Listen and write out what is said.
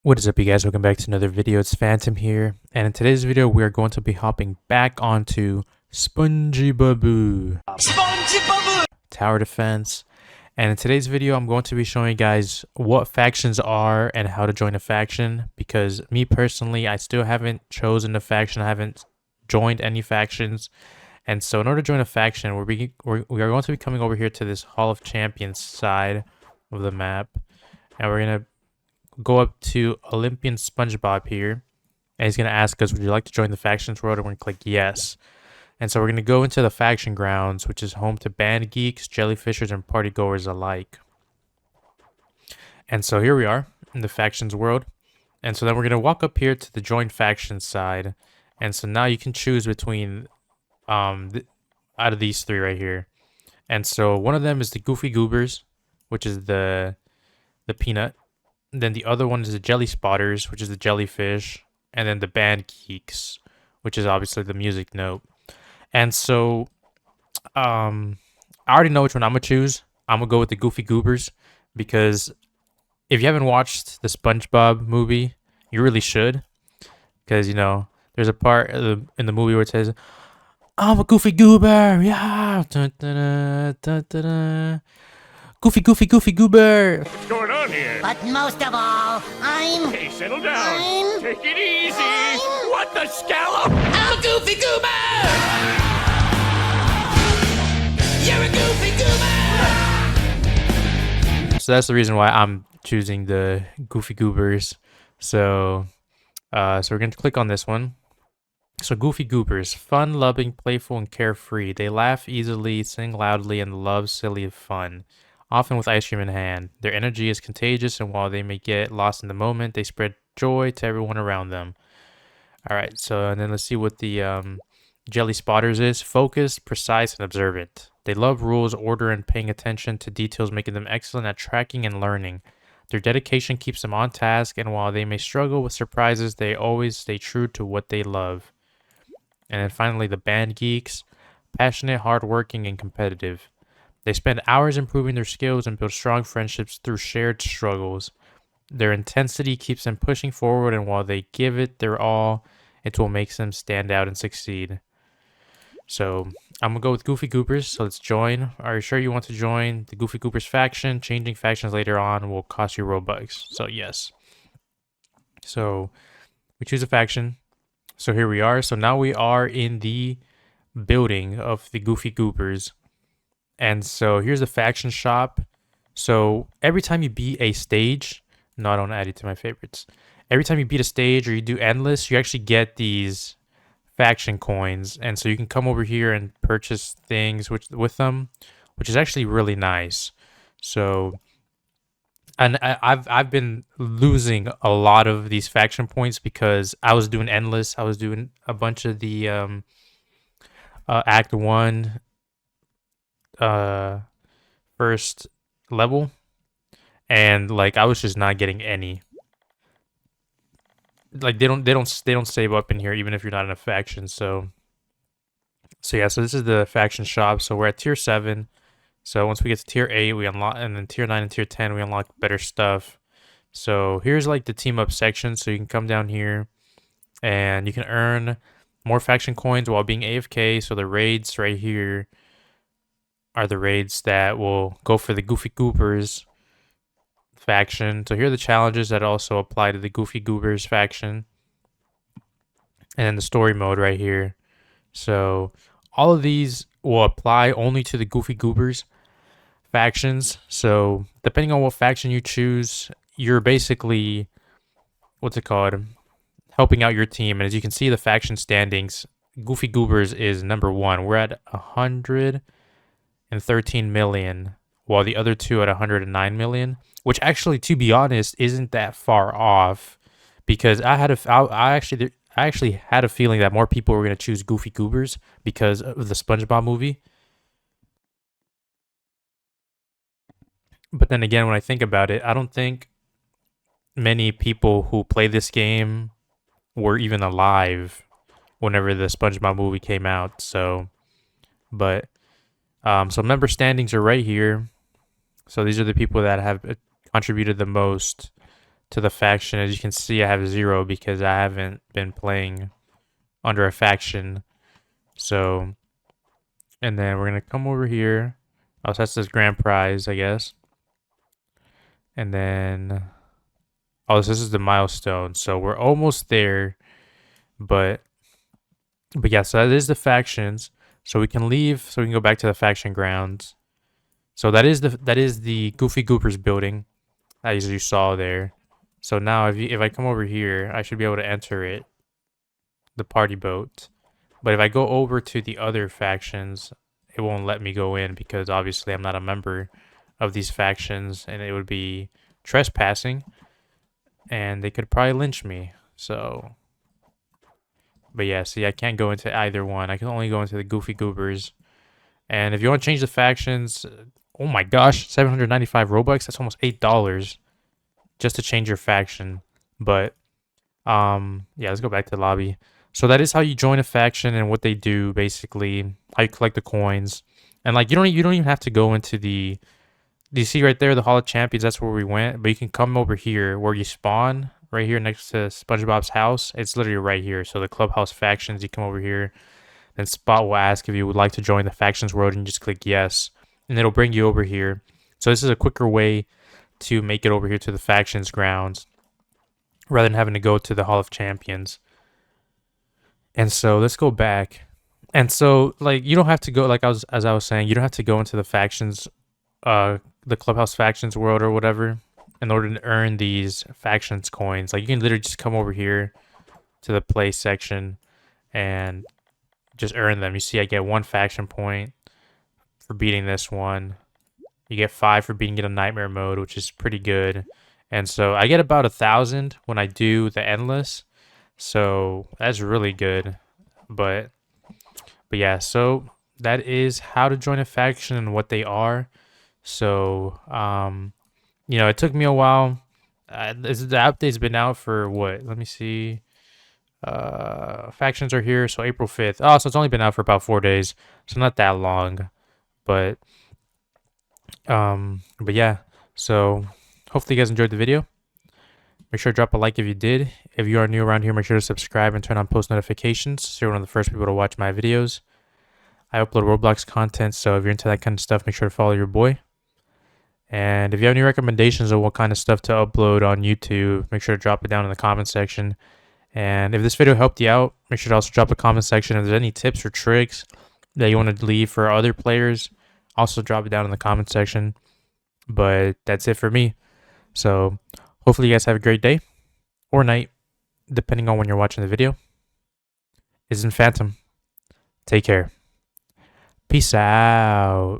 What is up, you guys? Welcome back to another video. It's Phantom here, and in today's video we are going to be hopping back onto SpongeBob Tower Defense. And in today's video I'm going to be showing you guys what factions are and how to join a faction, because me personally, I still haven't chosen a faction. I haven't joined any factions, and so in order to join a faction, we are going to be coming over here to this Hall of Champions side of the map, and we're going to go up to Olympian SpongeBob here, and he's going to ask us, would you like to join the factions world? And we're going to click yes. And so we're going to go into the faction grounds, which is home to band geeks, jellyfishers, and party goers alike. And so here we are in the factions world. And so then we're going to walk up here to the join factions side. And so now you can choose between out of these three right here. And so one of them is the Goofy Goobers, which is the peanut. Then the other one is the Jelly Spotters, which is the jellyfish, and then the Band Geeks, which is obviously the music note. And so, I already know which one I'm gonna choose. I'm gonna go with the Goofy Goobers, because if you haven't watched the SpongeBob movie, you really should, because you know there's a part in the movie where it says, "I'm a Goofy Goober, yeah." Dun, dun, dun, dun, dun. Goofy Goober. What's going on here? But most of all, Hey, settle down. Take it easy. What the scallop? I'm a Goofy Goober! You're a Goofy Goober! So that's the reason why I'm choosing the Goofy Goobers. So we're going to click on this one. So Goofy Goobers, fun, loving, playful, and carefree. They laugh easily, sing loudly, and love silly fun, often with ice cream in hand. Their energy is contagious, and while they may get lost in the moment, they spread joy to everyone around them. Alright, so and then let's see what the Jelly Spotters is. Focused, precise, and observant. They love rules, order, and paying attention to details, making them excellent at tracking and learning. Their dedication keeps them on task, and while they may struggle with surprises, they always stay true to what they love. And then finally, the Band Geeks. Passionate, hardworking, and competitive. They spend hours improving their skills and build strong friendships through shared struggles. Their intensity keeps them pushing forward, and while they give it their all, it will make them stand out and succeed. So I'm going to go with Goofy Goobers, so let's join. Are you sure you want to join the Goofy Goobers faction? Changing factions later on will cost you Robux, so yes. So we choose a faction. So here we are. So now we are in the building of the Goofy Goobers. And so here's the faction shop. So every time you beat a stage, no, I don't add it to my favorites. Every time you beat a stage or you do endless, you actually get these faction coins. And so you can come over here and purchase things with them, which is actually really nice. So, and I've been losing a lot of these faction points because I was doing endless. I was doing a bunch of the Act 1 first level, and like I was just not getting any. Like they don't save up in here even if you're not in a faction. So yeah, so this is the faction shop. So we're at tier 7. So once we get to tier 8, we unlock, and then tier 9 and tier 10 we unlock better stuff. So here's like the team up section. So you can come down here and you can earn more faction coins while being AFK. So the raids right here are the raids that will go for the Goofy Goobers faction. So here are the challenges that also apply to the Goofy Goobers faction. And then the story mode right here. So all of these will apply only to the Goofy Goobers factions. So depending on what faction you choose, you're basically, what's it called, helping out your team. And as you can see, the faction standings, Goofy Goobers is number 1. We're at 113 million, while the other two at 109 million, which actually, to be honest, isn't that far off, because I actually had a feeling that more people were going to choose Goofy Goobers because of the SpongeBob movie. But then again, when I think about it, I don't think many people who play this game were even alive whenever the SpongeBob movie came out. So, but so member standings are right here. So these are the people that have contributed the most to the faction. As you can see, I have 0 because I haven't been playing under a faction. So, and then we're gonna come over here. Oh, so that's this grand prize, I guess. And then, oh, so this is the milestone. So we're almost there, but yeah. So that is the factions. So we can leave. So we can go back to the faction grounds. So that is the Goofy Goobers building, as you saw there. So now if I come over here, I should be able to enter it, the party boat. But if I go over to the other factions, it won't let me go in because obviously I'm not a member of these factions, and it would be trespassing, and they could probably lynch me. So, but yeah, see, I can't go into either one. I can only go into the Goofy Goobers. And if you want to change the factions, oh my gosh, 795 Robux. That's almost $8 just to change your faction. But yeah, let's go back to the lobby. So that is how you join a faction and what they do, basically. How you collect the coins. And like you don't even have to go into the, do you see right there the Hall of Champions? That's where we went. But you can come over here where you spawn, right here next to SpongeBob's house. It's literally right here. So the clubhouse factions, you come over here. Then Spot will ask if you would like to join the factions world, and you just click yes, and it'll bring you over here. So this is a quicker way to make it over here to the factions grounds rather than having to go to the Hall of Champions. And so let's go back. And so like you don't have to go, like as I was saying, you don't have to go into the factions, the clubhouse factions world or whatever, in order to earn these factions coins. Like you can literally just come over here to the play section and just earn them. You see, I get 1 faction point for beating this one. You get 5 for beating it in nightmare mode, which is pretty good. And so I get about 1,000 when I do the endless. So that's really good. But yeah, so that is how to join a faction and what they are. So you know, it took me a while. The update's been out for what? Let me see. Factions are here, so April 5th. Oh, so it's only been out for about 4 days, so not that long. But yeah. So hopefully you guys enjoyed the video. Make sure to drop a like if you did. If you are new around here, make sure to subscribe and turn on post notifications so you're one of the first people to watch my videos. I upload Roblox content, so if you're into that kind of stuff, make sure to follow your boy. And if you have any recommendations of what kind of stuff to upload on YouTube, make sure to drop it down in the comment section. And if this video helped you out, make sure to also drop a comment section. If there's any tips or tricks that you want to leave for other players, also drop it down in the comment section. But that's it for me. So hopefully you guys have a great day or night, depending on when you're watching the video. This is Phantom. Take care. Peace out.